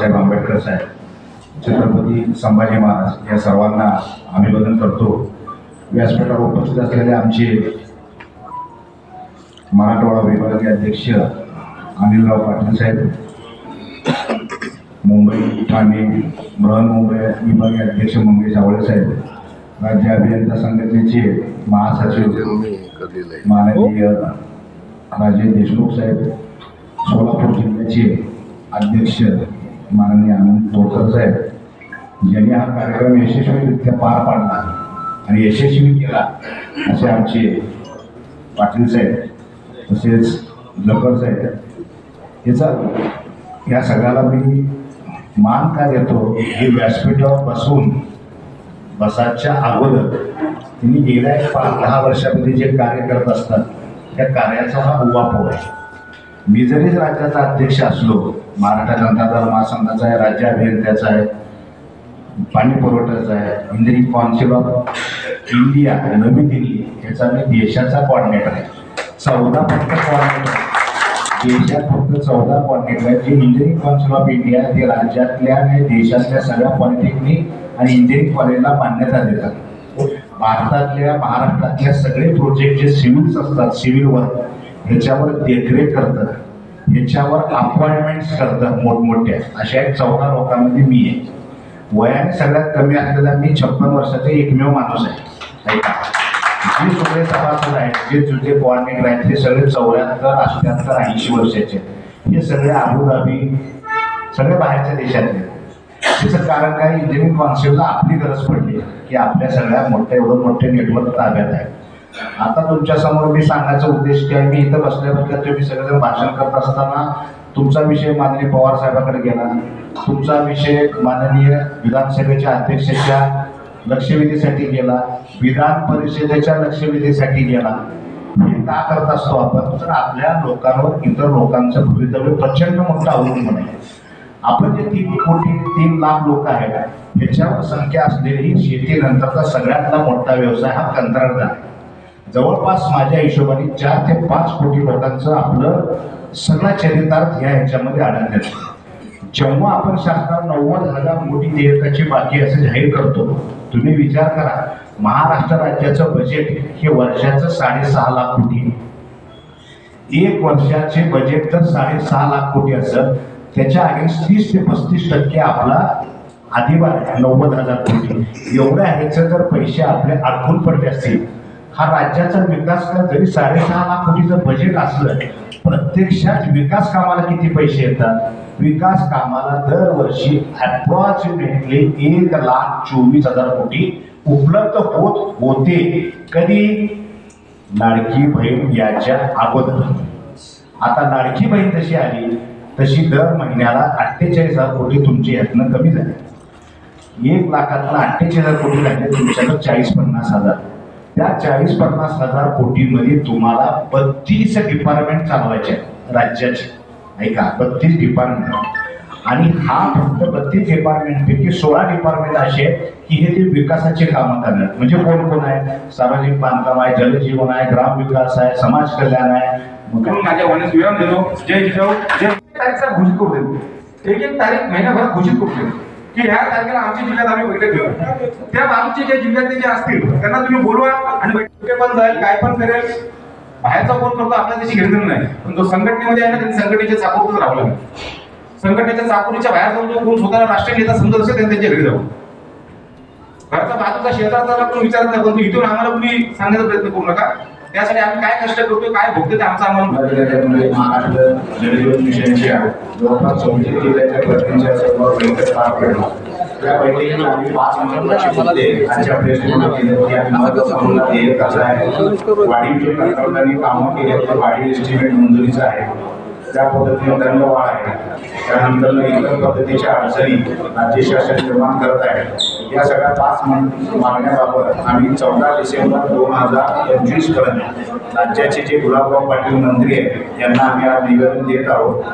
बाबासाहेब आंबेडकर साहेब, छत्रपती संभाजी महाराज या सर्वांना अभिवादन करतो. व्यासपीठावर उपस्थित असलेले आमचे मराठवाडा विभागीय अध्यक्ष अनिलराव पाटील साहेब, मुंबई ठाणे बृहन्मुंबई विभागीय अध्यक्ष मंगेश आवळे साहेब, राज्य अभियंता संघटनेचे महासचिव माननीय राजेश देशमुख साहेब, सोलापूर जिल्ह्याचे अध्यक्ष माननीय आनंद तोडकर साहेब, ज्यांनी हा कार्यक्रम यशस्वीरित्या पार पाडला आणि यशस्वी केला असे आमचे पाटील साहेब, तसेच लकर साहेब. या सगळ्याला मी मान का देतो, हे व्यासपीठावर बसाच्या अगोदर त्यांनी गेल्या 5-10 वर्षामध्ये जे कार्य करत असतात त्या कार्याचा हा उवापोह आहे. मी जरीच राज्याचा अध्यक्ष असलो, महाराष्ट्र जनता दल महासंघाचा आहे, राज्य अभियंत्याचा आहे, पाणी पुरवठ्याचा आहे, इंजिनिअरिंग काउन्सिल ऑफ इंडिया नवी दिल्ली याचा मी देशाचा कॉर्डिनेटर आहे. 14 फक्त कॉर्डिनेटर देशात, फक्त 14 कॉर्डिनेटर आहेत. जे इंजिनिअरिंग काउन्सिल ऑफ इंडिया ते राज्यातल्या आणि देशातल्या सगळ्या पॉलिटेक्निक आणि इंजिनिअरिंग कॉलेजला मान्यता देतात. भारतातल्या महाराष्ट्रातल्या सगळे प्रोजेक्ट जे सिव्हिल्स असतात, सिव्हिल वर्क, ह्याच्यावर देखरेख करतात, ह्याच्यावर अपॉइंटमेंट्स करतात मोठमोठ्या अशा 14 लोकांमध्ये मी आहे. वयाने सगळ्यात कमी असलेला मी 56 वर्षाचा एकमेव माणूस आहे. जे सगळे सभासद आहेत, जे तुझे कॉर्डिनेटर आहेत, ते सगळे 74, 78, 80 वर्षाचे. हे सगळे अबुधाबी, सगळे बाहेरच्या देशातले. त्याचं कारण काय, इंजिनिअरिंग कॉन्सेप्टला आपली गरज पडली की आपल्या सगळ्या एवढं मोठे नेटवर्क ताब्यात आहे. आता तुमच्या समोर मी सांगायचा उद्देश काय, मी इथं बसल्याबद्दल तुम्ही सगळेजण भाषण करत असताना तुमचा विषय माननीय पवार साहेबांकडे गेला, तुमचा विषय माननीय विधानसभेच्या अध्यक्षाच्या लक्षवेधीसाठी गेला, विधान परिषदेच्या लक्षवेधीसाठी गेला. हे का करत असतो आपण, तर आपल्या लोकांवर इतर लोकांचं भवितव्य प्रचंड मोठं अवलंबून आहे. आपण जे 3 लाख लोक आहेत, ह्याच्यावर संख्या असलेली शेतीनंतरचा सगळ्यातला मोठा व्यवसाय हा कंत्राटदार आहे. जवळपास माझ्या हिशोबाने 4 ते 5 कोटी लोकांचं आपलं सगळा चरितार्थ ह्याच्यामध्ये अडकण्यात. जेव्हा आपण शासनाला 90,000 कोटी देयकाची बाकी असं जाहीर करतो, तुम्ही विचार करा, महाराष्ट्र राज्याचं बजेट हे वर्षाचं 6.5 लाख कोटी. एक वर्षाचे बजेट जर 6.5 लाख कोटी असेल, त्याच्या अगेन्स्ट 30 ते 35% आपला अधिभार आहे 90,000 कोटी. एवढ्या ह्याचे जर पैसे आपले अडकून पडले असतील, हा राज्याचा विकास जरी 6.5 लाख कोटीचं बजेट असलं, प्रत्यक्षात विकास कामाला किती पैसे येतात? विकास कामाला दरवर्षी अप्रॉक्सिमेटली 1,24,000 कोटी उपलब्ध होते. कधी? लाडकी बहीण याच्या अगोदर. आता लाडकी बहीण जशी आली तशी दर महिन्याला 48,000 कोटी तुमच्या यातनं कमी झाले. 1 लाखातनं 48,000 कोटी लागले तुमच्याकडे 40-50 हजार. त्या 40-50 हजार कोटीमध्ये तुम्हाला 32 डिपार्टमेंट चालवायचे राज्याचे. ऐका, 32 डिपार्टमेंट. आणि हा फक्त 32 डिपार्टमेंटपैकी 16 डिपार्टमेंट असे की हे ते विकासाचे कामं करणार. म्हणजे कोण आहे? सार्वजनिक बांधकाम आहे, जलजीवन आहे, ग्रामविकास आहे, समाज कल्याण आहे. माझ्या वनस विराम देतो. जय जिजाऊ. जय तारीखचा घोषित करू देतो. एक तारीख महिनाभरात घोषित करू देतो की ह्या तारखेला आमच्या जिल्ह्यात आम्ही बैठक घेऊ. त्या आमचे जे जिल्ह्यातले जे असतील त्यांना तुम्ही बोलवा आणि बैठक पण जाईल, काय पण करेल. बाहेरचा कोण करतो आपल्या त्याची घेणं नाही, पण जो संघटनेमध्ये आहे ना, त्यांनी संघटनेच्या चाकोरीतच राहू लागेल. संघटनेच्या चाकोरीच्या बाहेर जाऊन जो कोण स्वतःला राष्ट्रीय नेता समजत असेल त्यांनी त्यांच्या घरी जाऊ. घरचा बाजूचा शेजारचा कोण विचारत नाही, पण इथून आम्हाला कुणी सांगण्याचा प्रयत्न करू नका. त्यासाठी आम्ही काय कष्ट करतोय, काय भोगतो ते आमचा आम्हाला महाराष्ट्र जलजीवन मिशनच्या जवळपास 34 जिल्ह्याच्या प्रतिनिधींच्या सर्व बैठक पार पडला. या बैठकीत आम्ही 5 महत्त्वाचे मुद्दे आजच्या प्रेसमध्ये दिले की आम्ही महत्त्वपूर्ण देयक कसं आहे, वाढीव कंत्राटदारांनी कामं केली तर वाढीव एस्टिमेट मंजुरीचा आहे, त्या पद्धतीने दंडवाढ आहे, त्यानंतर इतर पद्धतीच्या अडचणी राज्य शासन निर्माण करत आहे. या सगळ्या 5 मागण्याबाबत आम्ही 14 डिसेंबर 2025 पर्यंत राज्याचे जे गुलाबराव पाटील मंत्री आहेत यांना आम्ही आज निवेदन देत आहोत.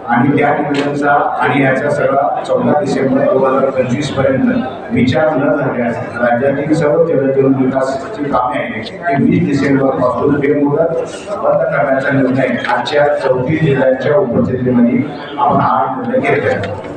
आणि त्या निवेदनचा आणि याचा सगळा 14 डिसेंबर 2025 पर्यंत विचार न झाल्यास राज्यातील सर्व जलजीवन विकासाची कामे आहेत ते 20 डिसेंबर पासून बेमुदत बंद करण्याचा निर्णय आजच्या 34 जिल्ह्यांच्या उपस्थितीमध्ये आपण हा निर्णय घेत आहोत.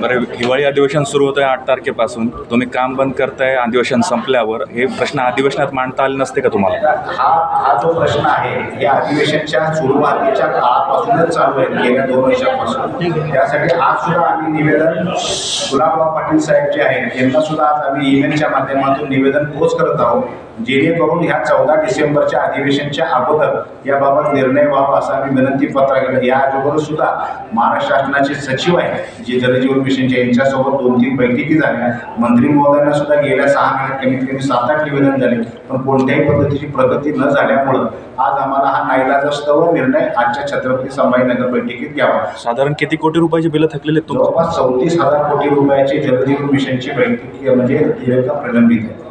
बरं, हिवाळी अधिवेशन सुरू होतं आहे 8 तारखेपासून. तुम्ही काम बंद करताय अधिवेशन संपल्यावर. हे प्रश्न अधिवेशनात मांडता आले नसते का तुम्हाला? हा जो प्रश्न आहे हे अधिवेशनच्या सुरुवातीच्या काळापासूनच चालू आहे, गेल्या 2 वर्षापासून. त्यासाठी आज सुद्धा आम्ही निवेदन गुलाबराव पाटील साहेब जे आहेत यांना सुद्धा आज आम्ही ईमेलच्या माध्यमातून निवेदन पोच करत आहोत, जेणेकरून ह्या 14 डिसेंबरच्या अधिवेशनच्या अगोदर याबाबत निर्णय व्हावा असं आम्ही विनंती पत्राकडे. या अगोदर सुद्धा महाराष्ट्र शासनाचे सचिव आहेत जे जलजीवन मिशनचे, यांच्यासोबत 2-3 बैठकी झाल्या. मंत्री महोदयांना सुद्धा गेल्या 6 महिन्यात कमीत कमी 7-8 निवेदन झाले, पण कोणत्याही पद्धतीची प्रगती न झाल्यामुळं आज आम्हाला हा नाईलाजास्तव निर्णय आजच्या छत्रपती संभाजीनगर बैठकीत घ्यावा. साधारण किती कोटी रुपयाचे बिलं थकलेले आहेत तुमचे? जवळपास 34,000 कोटी रुपयाची जलजीवन मिशनची बैठक म्हणजे देयता प्रलंबित आहे.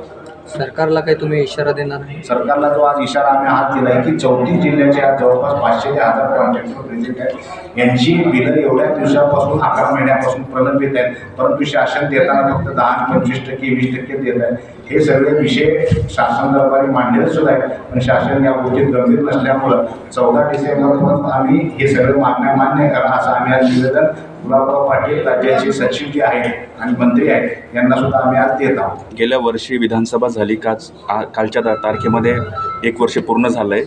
सरकारला काही तुम्ही इशारा देणार आहे? सरकारला जो आज इशारा आम्ही हात दिला आहे की 34 जिल्ह्याचे आज जवळपास 500 ते 1000 कॉन्ट्रॅक्टर प्रेझेंट आहेत. यांची बिलं एवढ्या दिवसापासून 11 महिन्यापासून प्रलंबित आहेत, परंतु शासन देताना फक्त 10-25% 20% देत आहे. हे सगळे विषय शासन दरबारी मांडलेले सुद्धा आहेत, पण शासन या गोष्टीत गंभीर नसल्यामुळं 14 डिसेंबरपर्यंत आम्ही हे सगळं मागण्या मान्य करा असं आम्ही आज निवेदन गुलाबराव पाटील राज्याचे सचिव जे आहेत आणि मंत्री आहेत यांना सुद्धा आम्ही आज देत आहोत. गेल्या वर्षी विधानसभा झाली, कालच्या तारखेमध्ये 1 वर्ष पूर्ण झालं आहे.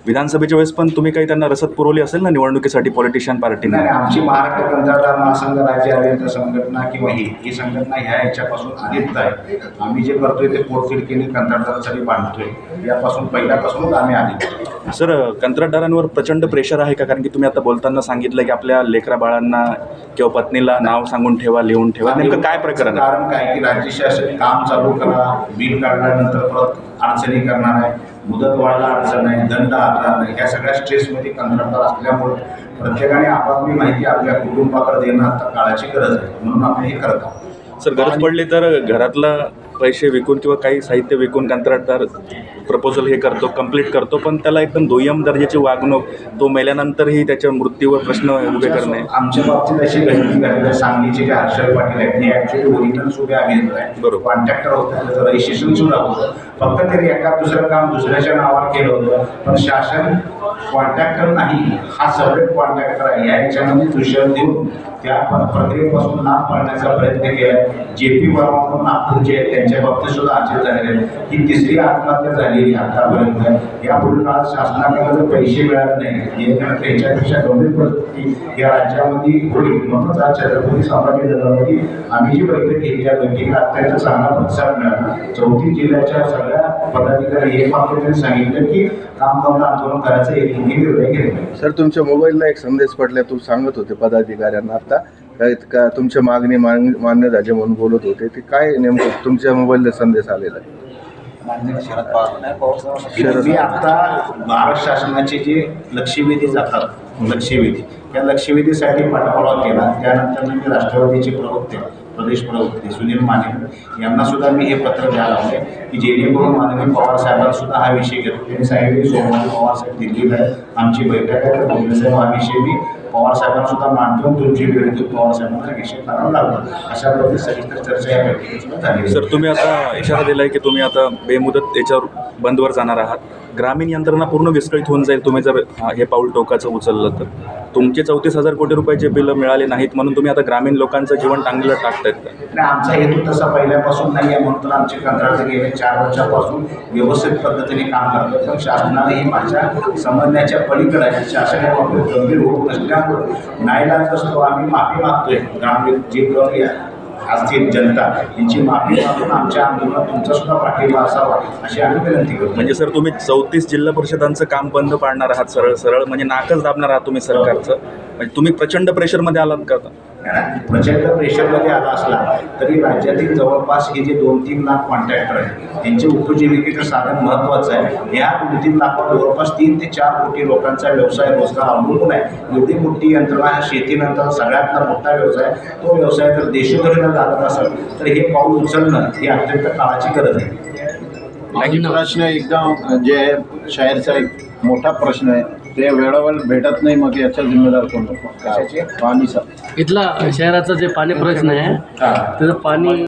विधानसभेच्या वेळेस पण तुम्ही काही त्यांना रसद पुरवली असेल ना निवडणुकीसाठी पॉलिटिशियन पार्टीने? नाही, आमची महाराष्ट्र कंत्राटदार महासंघ राज्य अभियंता संघटना किंवा ही संघटना ह्या याच्यापासून आधीच आहे. आम्ही जे करतोय ते पोटतिडकीने कंत्राटदारासाठी बांधतोय, यापासून पहिल्यापासूनच आम्ही आधी. सर, कंत्राटदारांवर प्रचंड प्रेशर आहे का? कारण की तुम्ही आता बोलताना सांगितलं की आपल्या लेकरा बाळांना किंवा पत्नीला नाव सांगून ठेवा, लिहून ठेवा. नेमकं काय प्रकरण आहे? कारण काय की राज्य शासन काम चालू करा, बिल काढल्यानंतर परत अडचणी करणार आहे, मुदत वाढला अडचण आहे, दंड आकार नाही, ह्या सगळ्या स्ट्रेसमध्ये कंत्राटदार असल्यामुळे प्रत्येकाने आपापली माहिती आपल्या कुटुंबाकडे देणं आता काळाची गरज आहे, म्हणून आपण हे करत आहोत. सर, गरज पडली तर घरातला पैसे विकून किंवा काही साहित्य विकून कंत्राटदार प्रपोजल हे करतो, कंप्लीट करतो, पण त्याला एकदम दुय्यम दर्जाची वागणूक, तो मेल्यानंतरही त्याच्या मृत्यूवर प्रश्न उभे करणे. आमच्या बाबतीत अशी घटना घडली. सांगलीचे जे हर्षल पाटील आहेत हे ॲक्च्युली ओरिजिनल सुद्धा अभियंता आहे, बरोबर. कॉन्ट्रॅक्टर होतं, त्याचं रजिस्ट्रेशन सुद्धा होतं, फक्त त्यांनी एका दुसरं काम दुसऱ्याच्या नावावर केलं होतं. पण शासन कॉन्ट्रॅक्टर नाही, हा सेपरेट कॉन्ट्रॅक्टर आहे, याच्यामध्ये दुष्यंत देऊन त्या प्रक्रियेपासून लांब पडण्याचा प्रयत्न केला. JP वर्मा म्हणून नागपूरचे आहेत, त्यांच्या बाबतीत सुद्धा असे झालेले आहेत. ही 3री आत्महत्या झालेली आतापर्यंत. यापुढील काळात शासनाकडे जर पैसे मिळाले नाही याच्यापेक्षा गंभीर परिस्थिती या राज्यामध्ये होईल. म्हणूनच आज छत्रपती संभाजीनगरमध्ये आम्ही जी बैठक केली त्या बैठकीला अत्यंत चांगला प्रतिसाद मिळाला. 34 जिल्ह्याच्या सगळ्या पदाधिकारी एक मात्र त्यांनी सांगितलं की काम बंद आंदोलन करायचं एक निर्णय घेतला. सर, तुमच्या मोबाईलला एक संदेश पडला, तू सांगत होते पदाधिकाऱ्यांना आता का तुमच्या मागणी मान्य झाली म्हणून बोलत होते, ते काय नेमकं तुमच्या मोबाईलला संदेश आलेला आहे? मी आता महाराष्ट्र शासनाचे जे लक्षवेधी जातात, लक्षवेधी त्या लक्षवेधीसाठी पाठपुरावा केला. त्यानंतर मी राष्ट्रवादीचे प्रवक्ते, प्रदेश प्रवक्ते सुनील माने यांना सुद्धा मी हे पत्र द्यायला लावले की जेणेकरून माननीय पवार साहेबांना सुद्धा हा विषय घेतो. त्यांनी सांगितले सोमवारी पवार साहेब दिल्लीला आहे, आमची बैठक आहे, तर बोलले हा विषय मी पवार साहेबांना सुद्धा मांडतो, तुमची विरोधी पवार साहेबांना विषय करावा लागतो. अशा प्रकारे सविस्तर चर्चा या बैठकीत सुद्धा झाली. सर, तुम्ही आता इशारा दिला आहे की तुम्ही आता बेमुदत याच्यावर बंदवर जाणार आहात. ग्रामीण यंत्रणा पूर्ण विस्कळीत होऊन जाईल तुम्ही जर हे पाऊल टोकाचं उचललं तर. तुमचे 34,000 कोटी रुपयाचे बिलं मिळाले नाहीत म्हणून तुम्ही आता ग्रामीण लोकांचं जीवन टांगलं टाकतायत का? नाही, आमचा हेतू तसा पहिल्यापासून नाही आहे, म्हणून तर आमचे कंत्राटदार गेले 4 वर्षापासून व्यवस्थित पद्धतीने काम करतात. पण शासनाने ही माझ्या समजण्याच्या पलीकडे आहे. शासन या बाबतीत गंभीर होत नसल्यामुळे नाईलाज असतो आम्ही माफी मागतोय. ग्रामीण जे कमी असतील जनता यांची माफी मागून आमच्या आंदोलनात तुमचा सुद्धा पाठिंबा असावा अशी आम्ही विनंती करतो. म्हणजे सर, तुम्ही 34 जिल्हा परिषदांचं काम बंद पाडणार आहात, सरळ सरळ म्हणजे नाकच दाबणार आहात तुम्ही सरकारचं. म्हणजे तुम्ही प्रचंड प्रेशरमध्ये आलात का? प्रचंड प्रेशरमध्ये आला असला तरी राज्यातील जवळपास हे जे 2-3 लाख कॉन्ट्रॅक्टर आहेत त्यांचे उपजीविकेचं साधन महत्त्वाचं आहे. या 2-3 लाखावर जवळपास 3 ते 4 कोटी लोकांचा व्यवसाय रोजगार अवलंबून आहे. एवढी मोठी यंत्रणा हा शेतीनंतर सगळ्यात मोठा व्यवसाय, तो व्यवसाय जर देशोधडीनं लागत असेल तर हे पाऊल उचलणं ही अत्यंत काळाची गरज आहे. प्रश्न एकदम जे शहरचा एक मोठा प्रश्न आहे ते वेळेवर भेटत नाही, मग याचा जिम्मेदार कोण? कशाचे? पाणी. इथला शहराचा जे पाणी प्रश्न आहे त्याचं पाणी